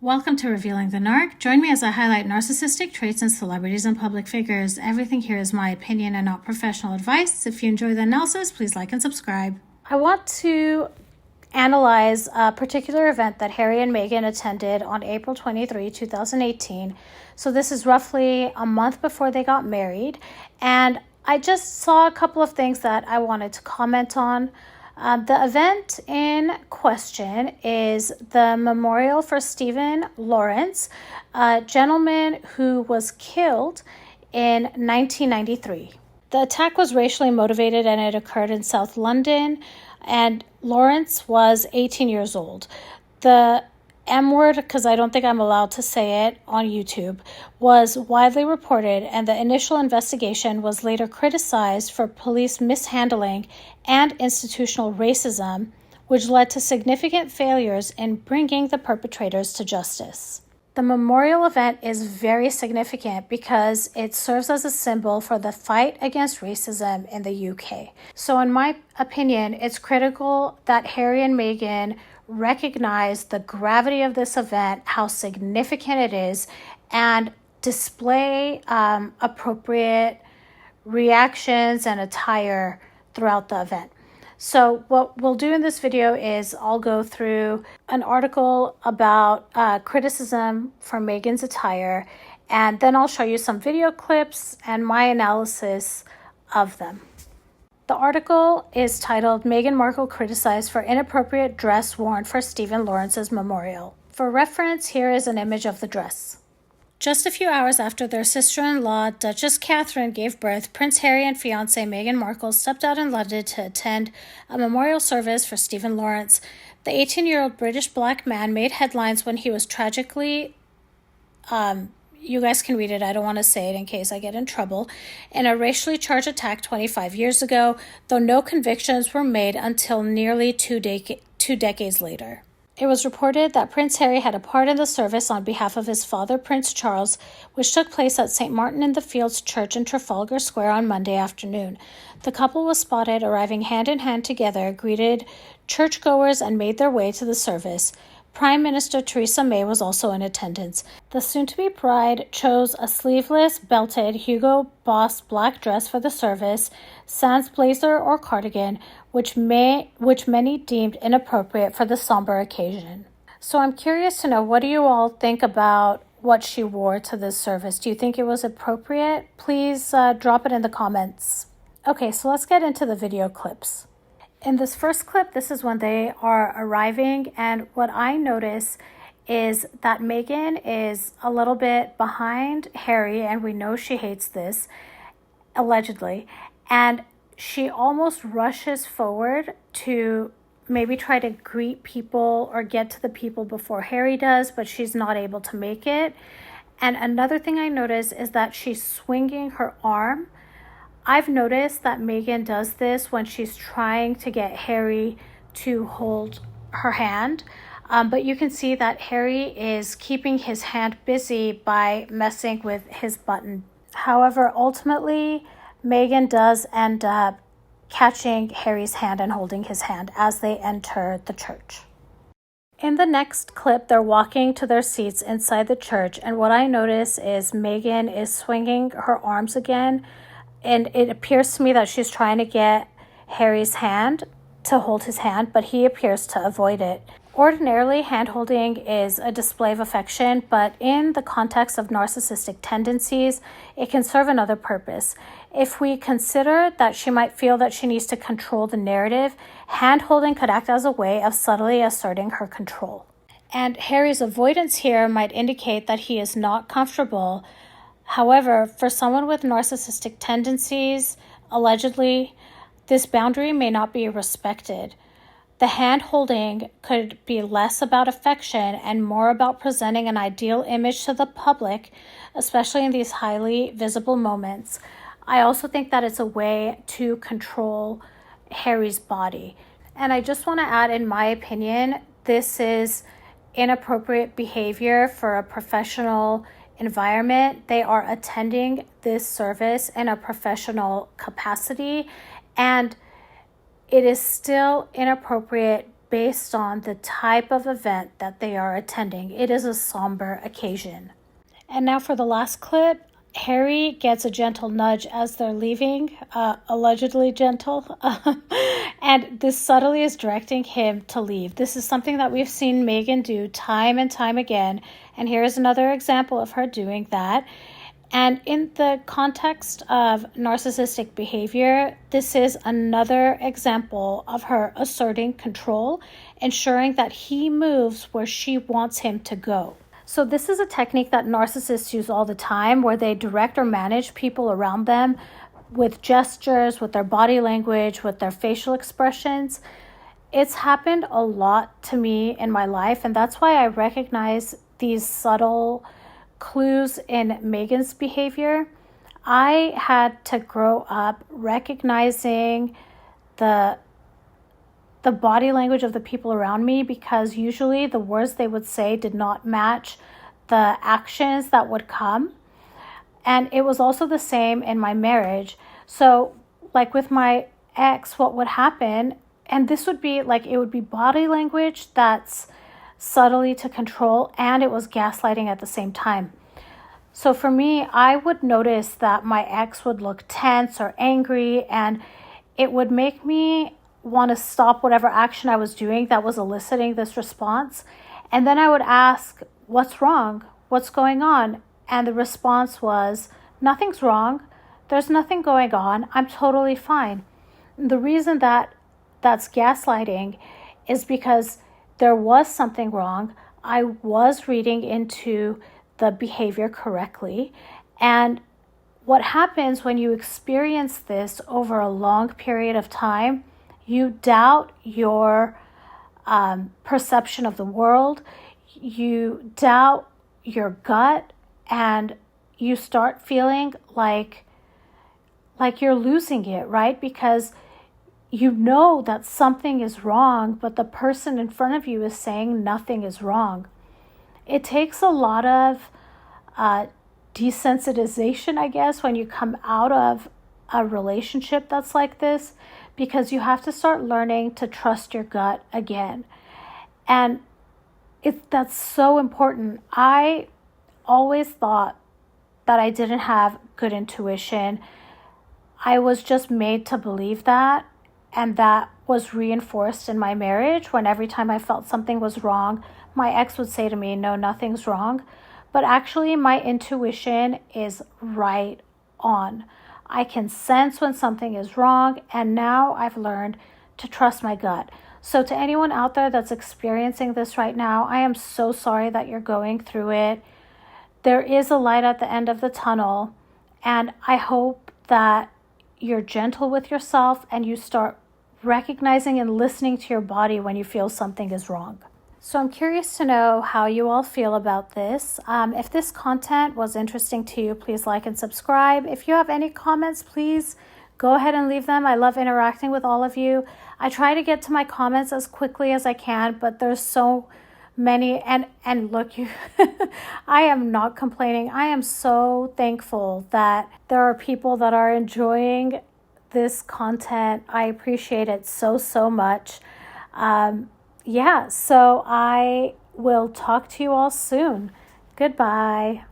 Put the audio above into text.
Welcome to Revealing the Narc. Join me as I highlight narcissistic traits in celebrities and public figures. Everything here is my opinion and not professional advice. If you enjoy the analysis, please like and subscribe. I want to analyze a particular event that Harry and Meghan attended on April 23, 2018. So this is roughly a month before they got married. And I just saw a couple of things that I wanted to comment on. The event in question is the memorial for Stephen Lawrence, a gentleman who was killed in 1993. The attack was racially motivated and it occurred in South London, and Lawrence was 18 years old. The M word, because I don't think I'm allowed to say it on YouTube, was widely reported, and the initial investigation was later criticized for police mishandling and institutional racism, which led to significant failures in bringing the perpetrators to justice. The memorial event is very significant because it serves as a symbol for the fight against racism in the UK. So in my opinion, it's critical that Harry and Meghan recognize the gravity of this event, how significant it is, and display appropriate reactions and attire throughout the event. So what we'll do in this video is I'll go through an article about criticism for Meghan's attire, and then I'll show you some video clips and my analysis of them. The article is titled Meghan Markle Criticized for Inappropriate Dress Worn for Stephen Lawrence's Memorial. For reference, here is an image of the dress. Just a few hours after their sister-in-law, Duchess Catherine, gave birth, Prince Harry and fiancée Meghan Markle stepped out in London to attend a memorial service for Stephen Lawrence. The 18-year-old British black man made headlines when he was tragically you guys can read it, I don't want to say it in case I get in trouble, in a racially charged attack 25 years ago, though no convictions were made until nearly two decades later. It was reported that Prince Harry had a part in the service on behalf of his father, Prince Charles, which took place at St. Martin-in-the-Fields Church in Trafalgar Square on Monday afternoon. The couple was spotted arriving hand-in-hand together, greeted churchgoers, and made their way to the service. Prime Minister Theresa May was also in attendance. The soon-to-be bride chose a sleeveless, belted Hugo Boss black dress for the service, sans blazer or cardigan, which many deemed inappropriate for the somber occasion. So I'm curious to know, what do you all think about what she wore to this service? Do you think it was appropriate? Please drop it in the comments. Okay, so let's get into the video clips. In this first clip, this is when they are arriving, and what I notice is that Meghan is a little bit behind Harry, and we know she hates this, allegedly, and she almost rushes forward to maybe try to greet people or get to the people before Harry does, but she's not able to make it. And another thing I notice is that she's swinging her arm. I've noticed that Meghan does this when she's trying to get Harry to hold her hand, but you can see that Harry is keeping his hand busy by messing with his button. However, ultimately, Meghan does end up catching Harry's hand and holding his hand as they enter the church. In the next clip, they're walking to their seats inside the church, and what I notice is Meghan is swinging her arms again, and it appears to me that she's trying to get Harry's hand to hold his hand, but he appears to avoid it. Ordinarily, hand-holding is a display of affection, but in the context of narcissistic tendencies, it can serve another purpose. If we consider that she might feel that she needs to control the narrative, hand-holding could act as a way of subtly asserting her control. And Harry's avoidance here might indicate that he is not comfortable. However, for someone with narcissistic tendencies, allegedly, this boundary may not be respected. The hand-holding could be less about affection and more about presenting an ideal image to the public, especially in these highly visible moments. I also think that it's a way to control Harry's body. And I just want to add, in my opinion, this is inappropriate behavior for a professional environment. They are attending this service in a professional capacity, and it is still inappropriate based on the type of event that they are attending. It is a somber occasion. And now for the last clip. Harry gets a gentle nudge as they're leaving, allegedly gentle, and this subtly is directing him to leave. This is something that we've seen Meghan do time and time again, and here's another example of her doing that. And in the context of narcissistic behavior, this is another example of her asserting control, ensuring that he moves where she wants him to go. So this is a technique that narcissists use all the time, where they direct or manage people around them with gestures, with their body language, with their facial expressions. It's happened a lot to me in my life, and that's why I recognize these subtle clues in Meghan's behavior. I had to grow up recognizing the body language of the people around me, because usually the words they would say did not match the actions that would come. And it was also the same in my marriage. So like with my ex, what would happen, and this would be like, it would be body language that's subtly to control, and it was gaslighting at the same time. So for me, I would notice that my ex would look tense or angry, and it would make me want to stop whatever action I was doing that was eliciting this response. And then I would ask, what's wrong? What's going on? And the response was, nothing's wrong. There's nothing going on. I'm totally fine. The reason that that's gaslighting is because there was something wrong. I was reading into the behavior correctly. And what happens when you experience this over a long period of time, you doubt your perception of the world, you doubt your gut, and you start feeling like you're losing it, right? Because you know that something is wrong, but the person in front of you is saying nothing is wrong. It takes a lot of desensitization, I guess, when you come out of a relationship that's like this, because you have to start learning to trust your gut again. And that's so important. I always thought that I didn't have good intuition. I was just made to believe that, and that was reinforced in my marriage when every time I felt something was wrong, my ex would say to me, no, nothing's wrong. But actually, my intuition is right on. I can sense when something is wrong, and now I've learned to trust my gut. So to anyone out there that's experiencing this right now, I am so sorry that you're going through it. There is a light at the end of the tunnel, and I hope that you're gentle with yourself and you start recognizing and listening to your body when you feel something is wrong. So I'm curious to know how you all feel about this. If this content was interesting to you, please like and subscribe. If you have any comments, please go ahead and leave them. I love interacting with all of you. I try to get to my comments as quickly as I can, but there's so many. And look, you, I am not complaining. I am so thankful that there are people that are enjoying this content. I appreciate it so much. So I will talk to you all soon. Goodbye.